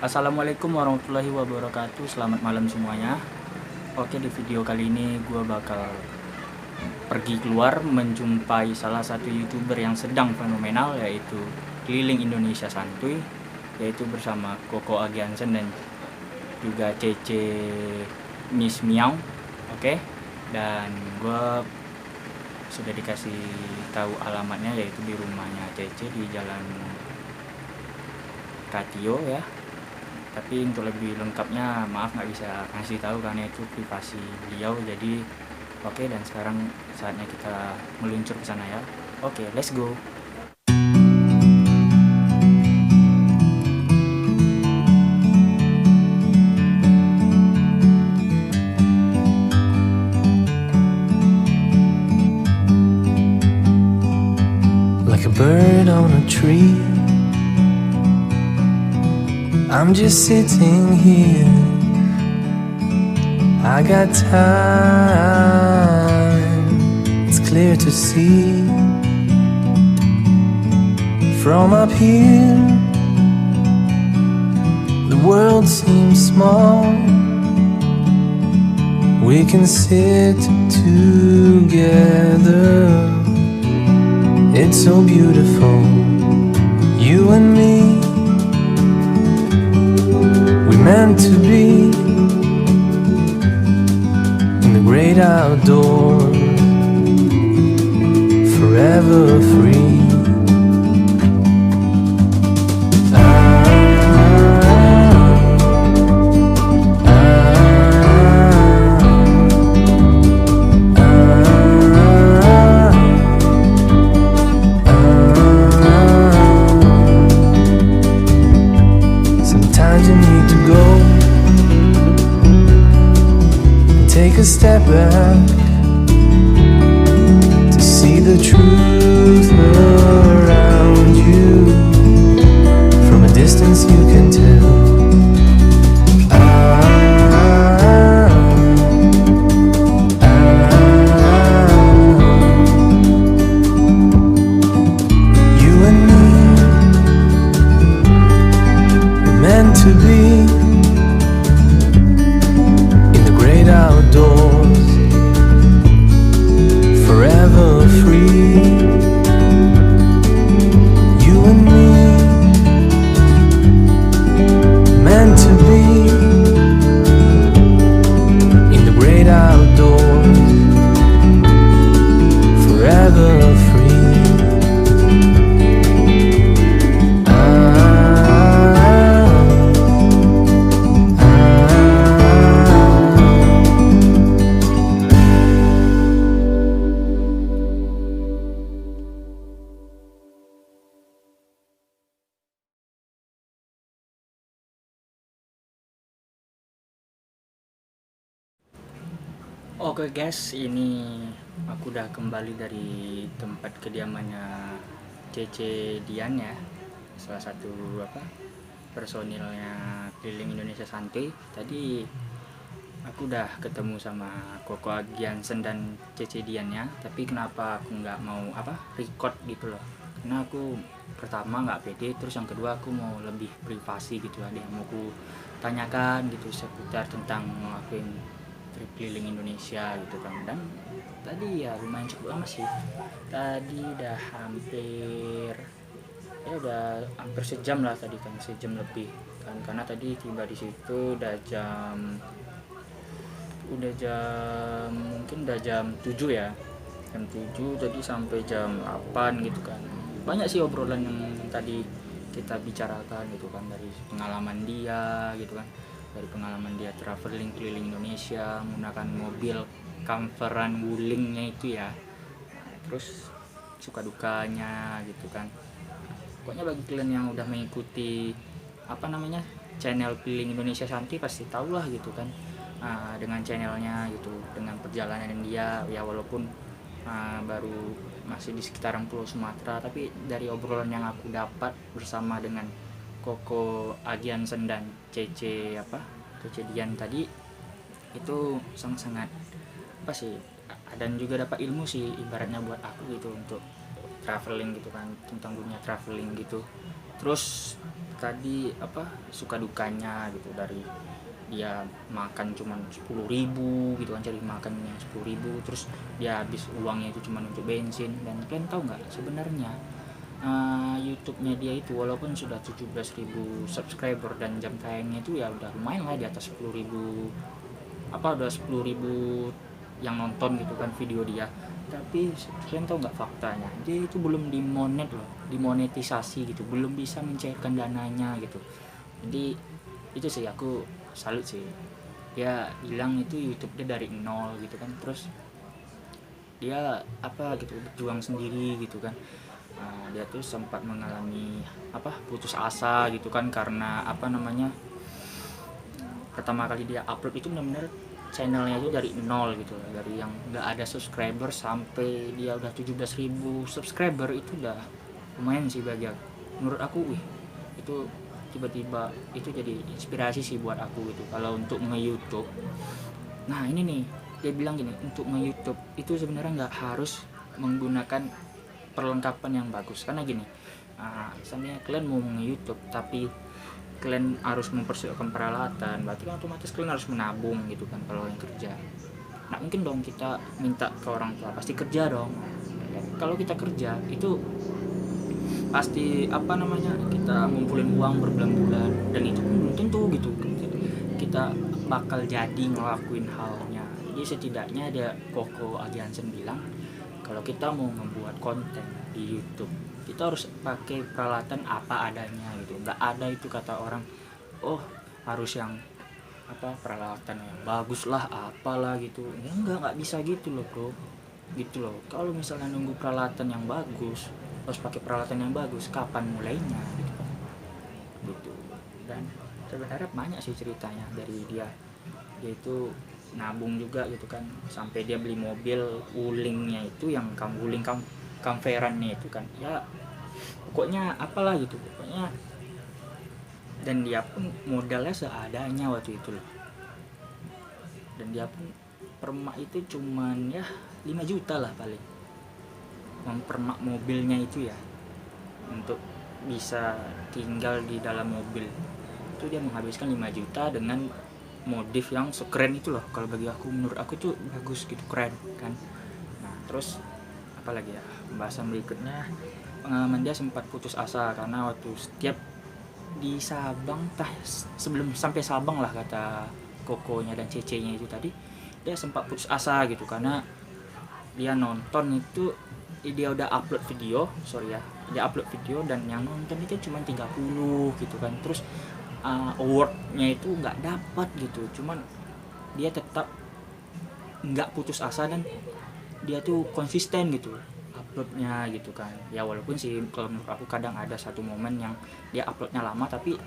Assalamualaikum warahmatullahi wabarakatuh. Selamat malam semuanya. Oke, di video kali ini gue bakal pergi keluar menjumpai salah satu YouTuber yang sedang fenomenal, yaitu Keliling Indonesia Santuy, yaitu bersama Koko Agiansen dan juga Cece Miss Miau. Oke, dan gue sudah dikasih tahu alamatnya, yaitu di rumahnya Cece di Jalan Katio ya. Tapi untuk lebih lengkapnya maaf nggak bisa ngasih tahu karena itu privasi beliau. Jadi oke, dan sekarang saatnya kita meluncur ke sana ya. Oke, let's go. Like a bird on a tree, I'm just sitting here. I got time, it's clear to see. From up here, the world seems small. We can sit together, it's so beautiful, you and me. We meant to be in the great outdoors, forever free. Sometimes you need to go and take a step back to see the truth around you. From a distance you can tell. You and me, we're meant to be in the great outdoors, forever free. You and me, meant to be in the great outdoors, forever free. Oke guys, ini aku udah kembali dari tempat kediamannya Cece Dian ya, salah satu personilnya Keliling Indonesia Santuy. Tadi aku udah ketemu sama Koko Agiansen dan Cece Dian ya, tapi kenapa aku nggak mau record gitu loh, karena aku pertama nggak pede, terus yang kedua aku mau lebih privasi gitu, ada yang mau aku tanyakan gitu seputar tentang ngelakuin trip keliling Indonesia gitu kan. Dan tadi ya lumayan cukup lama sih, tadi udah hampir sejam lah tadi kan, sejam lebih kan, karena tadi tiba di situ mungkin udah jam 7 ya, jam 7 tadi sampai jam 8 gitu kan. Banyak sih obrolan yang tadi kita bicarakan gitu kan, dari pengalaman dia gitu kan, dari pengalaman dia traveling keliling Indonesia menggunakan mobil camperan wulingnya itu ya. Nah, terus suka dukanya gitu kan. Pokoknya bagi kalian yang udah mengikuti channel Keliling Indonesia Santuy pasti tahu lah gitu kan, dengan channelnya gitu, dengan perjalanan dia ya, walaupun baru masih di sekitaran Pulau Sumatera, tapi dari obrolan yang aku dapat bersama dengan Koko Agiansen dan Cece Dian tadi, itu sangat-sangat dan juga dapat ilmu sih ibaratnya buat aku gitu, untuk traveling gitu kan, tentang dunia traveling gitu. Terus tadi apa suka dukanya gitu, dari dia makan cuman 10.000 gitu kan, cari makan yang 10.000, terus dia habis uangnya itu cuman untuk bensin. Dan kalian tahu nggak sebenarnya YouTube-nya dia itu walaupun sudah 17.000 subscriber dan jam tayangnya itu ya udah lumayan lah di atas 10.000, apa udah 10.000 yang nonton gitu kan video dia, tapi kalian tahu nggak faktanya, dia itu belum dimonetisasi gitu, belum bisa mencairkan dananya gitu. Jadi itu sih aku salut sih, dia bilang itu YouTube dia dari nol gitu kan, terus dia apa gitu berjuang sendiri gitu kan. Dia tuh sempat mengalami apa putus asa gitu kan, karena apa namanya, pertama kali dia upload itu benar-benar channelnya itu dari nol gitu, dari yang nggak ada subscriber sampai dia udah 17.000 subscriber. Itu udah lumayan sih bagi aku, menurut aku. Itu tiba-tiba itu jadi inspirasi sih buat aku gitu kalau untuk nge-YouTube. Nah ini nih, dia bilang gini, untuk nge-YouTube itu sebenarnya nggak harus menggunakan perlengkapan yang bagus, karena gini, misalnya kalian mau nge-YouTube tapi kalian harus mempersiapkan peralatan, berarti kan otomatis kalian harus menabung gitu kan kalau yang kerja. Nah mungkin dong kita minta ke orang tua, pasti kerja dong. Kalau kita kerja itu pasti apa namanya, kita ngumpulin uang berbulan-bulan, dan itu pun belum tentu gitu kita bakal jadi ngelakuin halnya. Jadi setidaknya ada Koko Agiansen bilang, kalau kita mau membuat konten di YouTube kita harus pakai peralatan apa adanya gitu. Nggak ada itu kata orang, oh harus yang apa peralatan yang bagus lah apalah gitu ya, nggak bisa gitu loh bro, gitu loh. Kalau misalnya nunggu peralatan yang bagus, harus pakai peralatan yang bagus, kapan mulainya gitu kan, gitu. Dan sebenarnya banyak sih ceritanya dari dia itu nabung juga gitu kan, sampai dia beli mobil ulingnya itu yang kamverannya itu kan ya, pokoknya apalah gitu pokoknya. Dan dia pun modalnya seadanya waktu itu loh, dan dia pun permak itu cuman ya 5 juta lah paling, mempermak mobilnya itu ya, untuk bisa tinggal di dalam mobil itu dia menghabiskan 5 juta dengan modif yang sekeren itu loh. Kalau bagi aku, menurut aku tuh bagus gitu, keren kan. Nah terus apalagi ya, pembahasan berikutnya, pengalaman dia sempat putus asa karena waktu setiap di Sabang, sebelum sampai Sabang lah kata Kokonya dan Cece-nya itu tadi, dia sempat putus asa gitu karena dia nonton itu, dia udah upload video, dia upload video dan yang nonton itu cuma 30 gitu kan. Terus awardnya itu nggak dapat gitu, cuman dia tetap nggak putus asa dan dia tuh konsisten gitu uploadnya gitu kan. Ya walaupun sih kalau menurut aku kadang ada satu momen yang dia uploadnya lama, tapi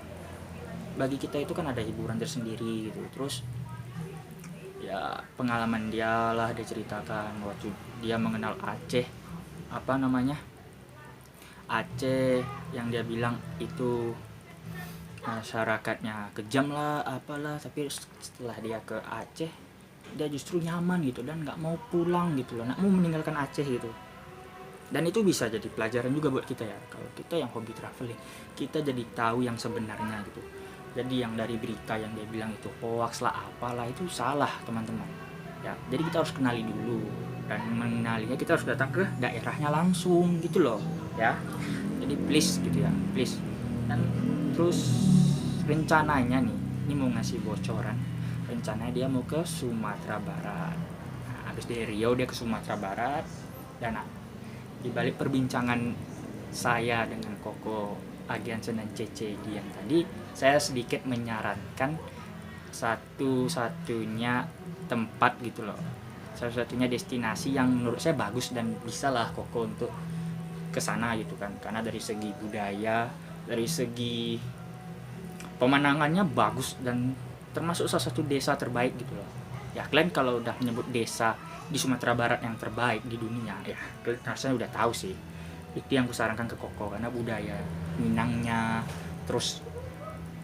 bagi kita itu kan ada hiburan tersendiri gitu. Terus ya pengalaman dia lah dia ceritakan waktu dia mengenal Aceh, apa namanya, Aceh yang dia bilang itu masyarakatnya kejam lah apalah, tapi setelah dia ke Aceh dia justru nyaman gitu dan nggak mau pulang gitu loh, nggak mau meninggalkan Aceh gitu. Dan itu bisa jadi pelajaran juga buat kita ya, kalau kita yang hobi traveling, kita jadi tahu yang sebenarnya gitu. Jadi yang dari berita yang dia bilang itu hoax lah apalah, itu salah teman-teman ya. Jadi kita harus kenali dulu, dan mengenalinya kita harus datang ke daerahnya langsung gitu loh ya. Jadi please gitu ya, please. Dan terus rencananya nih, ini mau ngasih bocoran, rencananya dia mau ke Sumatera Barat. Nah, habis dari Riau dia ke Sumatera Barat. Dan di balik perbincangan saya dengan Koko Agiansen dan Cece yang tadi, saya sedikit menyarankan satu-satunya tempat gitu loh, satu-satunya destinasi yang menurut saya bagus dan bisa lah Koko untuk kesana gitu kan. Karena dari segi budaya, dari segi pemandangannya bagus, dan termasuk salah satu desa terbaik gitu loh ya. Kalian kalau udah menyebut desa di Sumatera Barat yang terbaik di dunia ya, kalian rasanya udah tahu sih. Itu yang kusarankan ke Koko, karena budaya Minangnya, terus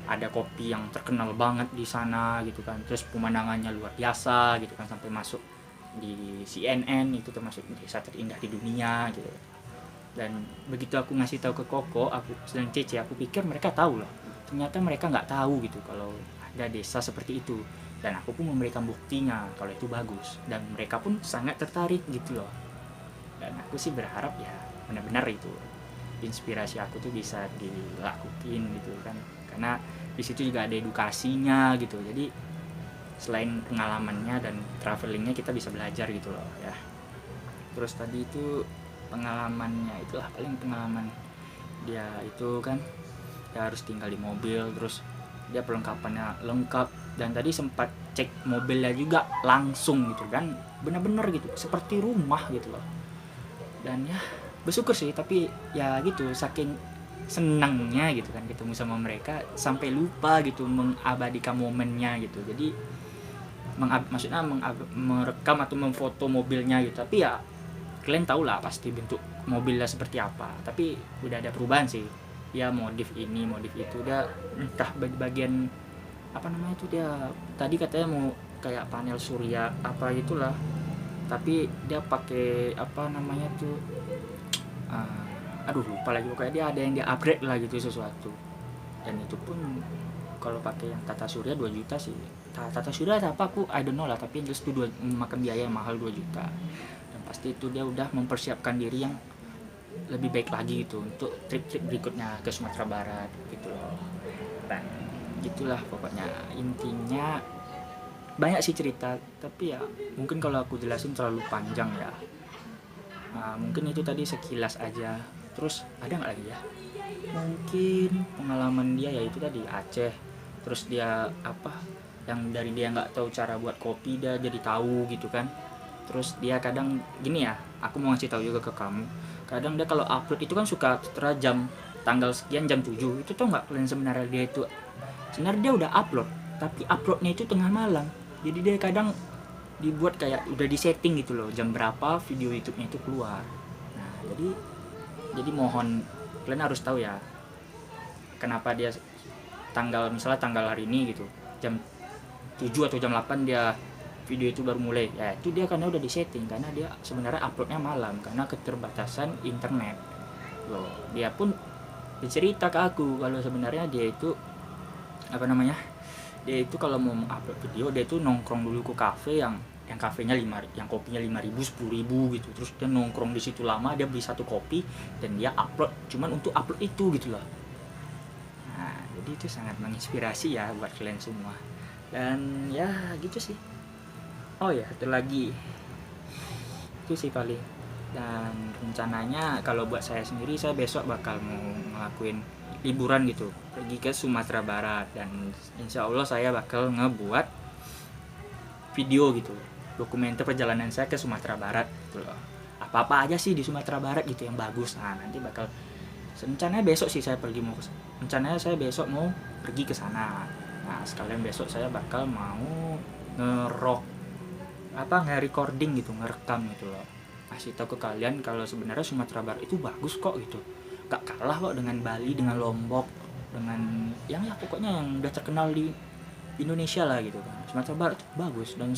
ada kopi yang terkenal banget di sana gitu kan, terus pemandangannya luar biasa gitu kan, sampai masuk di CNN itu termasuk desa terindah di dunia gitu. Dan begitu aku ngasih tahu ke Koko aku dan Cece, aku pikir mereka tahu loh, ternyata mereka nggak tahu gitu kalau ada desa seperti itu. Dan aku pun memberikan buktinya kalau itu bagus, dan mereka pun sangat tertarik gitu loh. Dan aku sih berharap ya benar-benar itu inspirasi aku tuh bisa dilakuin gitu kan, karena di situ juga ada edukasinya gitu. Jadi selain pengalamannya dan travelingnya, kita bisa belajar gitu loh ya. Terus tadi itu pengalamannya itulah paling pengalaman dia itu kan, dia harus tinggal di mobil, terus dia perlengkapannya lengkap, dan tadi sempat cek mobilnya juga langsung gitu kan, benar-benar gitu seperti rumah gitu loh. Dan ya bersyukur sih, tapi ya gitu saking senangnya gitu kan ketemu sama mereka sampai lupa gitu mengabadikan momennya gitu. Jadi maksudnya merekam atau memfoto mobilnya gitu, tapi ya kalian tahu lah pasti bentuk mobilnya seperti apa. Tapi udah ada perubahan sih ya, modif ini modif itu, dia entah bagian apa namanya itu, dia tadi katanya mau kayak panel surya apa itulah, tapi dia pakai apa namanya tuh, aduh lupa lagi, pokoknya dia ada yang dia upgrade lah gitu sesuatu. Dan itu pun kalau pakai yang tata surya 2 juta sih, tata surya apa aku I don't know lah, tapi jelas itu makan biaya yang mahal 2 juta. Dan pasti itu dia udah mempersiapkan diri yang lebih baik lagi gitu untuk trip-trip berikutnya ke Sumatera Barat gitu loh. Dan gitulah pokoknya, intinya banyak sih cerita, tapi ya mungkin kalau aku jelasin terlalu panjang ya. Mungkin itu tadi sekilas aja. Terus ada nggak lagi ya, mungkin pengalaman dia ya itu tadi Aceh. Terus dia apa yang dari dia nggak tahu cara buat kopi, dia jadi tahu gitu kan. Terus dia kadang gini ya, aku mau ngasih tahu juga ke kamu, kadang dia kalau upload itu kan suka tertera jam tanggal sekian jam 7, itu tau nggak kalian, sebenarnya dia udah upload, tapi uploadnya itu tengah malam. Jadi dia kadang dibuat kayak udah disetting gitu loh, jam berapa video YouTube-nya itu keluar. Nah jadi mohon kalian harus tahu ya kenapa dia misalnya tanggal hari ini gitu jam 7 atau jam 8 dia video itu baru mulai. Ya itu dia karena udah disetting, karena dia sebenarnya uploadnya malam karena keterbatasan internet loh. Dia pun bercerita ke aku kalau sebenarnya dia itu apa namanya, dia itu kalau mau upload video dia itu nongkrong dulu ke kafe yang kafenya yang kopinya 5.000 10.000 gitu. Terus dia nongkrong di situ lama, dia beli 1 kopi dan dia upload cuman untuk upload itu gitu loh. Nah jadi itu sangat menginspirasi ya buat kalian semua. Dan ya gitu sih. Oh ya satu lagi, itu sih paling. Dan rencananya kalau buat saya sendiri, saya besok bakal mau ngelakuin liburan gitu, pergi ke Sumatera Barat. Dan insya Allah saya bakal ngebuat video gitu, dokumenter perjalanan saya ke Sumatera Barat gitu loh. Apa-apa aja sih di Sumatera Barat gitu yang bagus. Nah nanti bakal, rencananya besok sih saya saya besok mau pergi ke sana. Nah sekalian besok saya bakal mau nge-recording gitu, ngerekam gitu loh, kasih tahu ke kalian kalau sebenarnya Sumatera Barat itu bagus kok gitu, gak kalah kok dengan Bali, dengan Lombok, dengan yang ya pokoknya yang udah terkenal di Indonesia lah gitu kan. Sumatera Barat itu bagus, dan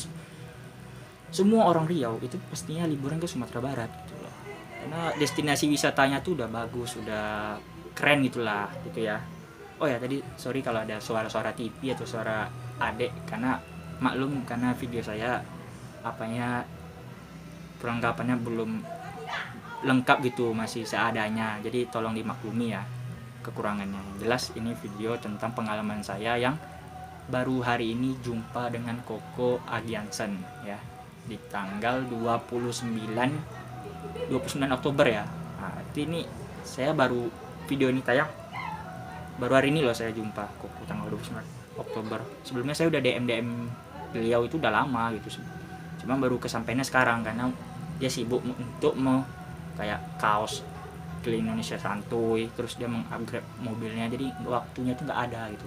semua orang Riau itu pastinya liburan ke Sumatera Barat gitu loh, karena destinasi wisatanya tuh udah bagus, udah keren gitulah gitu ya. Oh ya tadi sorry kalau ada suara-suara TV atau suara adek, karena maklum karena video saya perlengkapannya belum lengkap gitu, masih seadanya, jadi tolong dimaklumi ya kekurangannya. Jelas ini video tentang pengalaman saya yang baru hari ini jumpa dengan Koko Agiansen ya, di tanggal 29 Oktober ya. Nah, ini saya baru video ini tayang baru hari ini loh, saya jumpa Koko tanggal 29 Oktober. Sebelumnya saya udah DM beliau itu udah lama gitu, cuma baru kesampainya sekarang karena dia sibuk untuk mau kayak kaos keliling Indonesia santuy, terus dia mengupgrade mobilnya, jadi waktunya tuh nggak ada gitu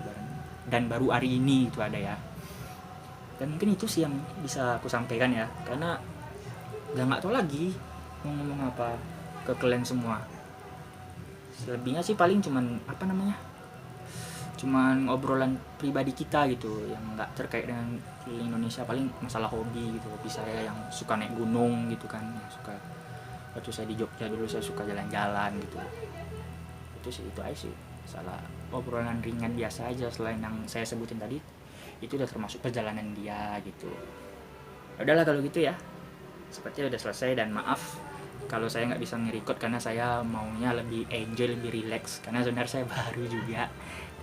dan baru hari ini itu ada ya. Dan mungkin itu sih yang bisa aku sampaikan ya, karena udah nggak tahu lagi mau ngomong apa ke kalian semua. Selebihnya sih paling cuman obrolan pribadi kita gitu yang nggak terkait dengan keliling Indonesia, paling masalah hobi gitu. Hobi saya yang suka naik gunung gitu kan, yang suka Waktu saya di Jogja dulu saya suka jalan-jalan gitu. Itu sih, itu aja sih. Salah obrolan ringan biasa aja selain yang saya sebutin tadi. Itu udah termasuk perjalanan dia gitu. Udahlah kalau gitu ya. Sepertinya udah selesai, dan maaf kalau saya nggak bisa nge-record karena saya maunya lebih enjoy, lebih relax, karena sebenarnya saya baru juga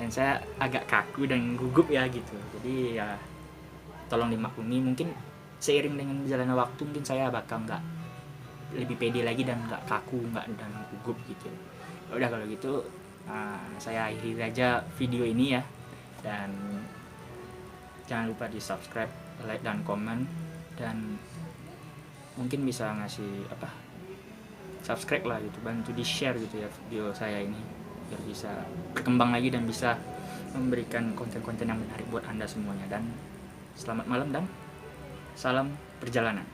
dan saya agak kaku dan gugup ya gitu. Jadi ya tolong dimaklumi, mungkin seiring dengan berjalannya waktu mungkin saya bakal nggak lebih pede lagi dan nggak kaku, nggak dan gugup gitu. Udah kalau gitu saya akhiri aja video ini ya, dan jangan lupa di subscribe, like dan komen, dan mungkin bisa ngasih subscribe lah gitu, bantu di share gitu ya video saya ini biar bisa berkembang lagi dan bisa memberikan konten-konten yang menarik buat Anda semuanya. Dan selamat malam dan salam perjalanan.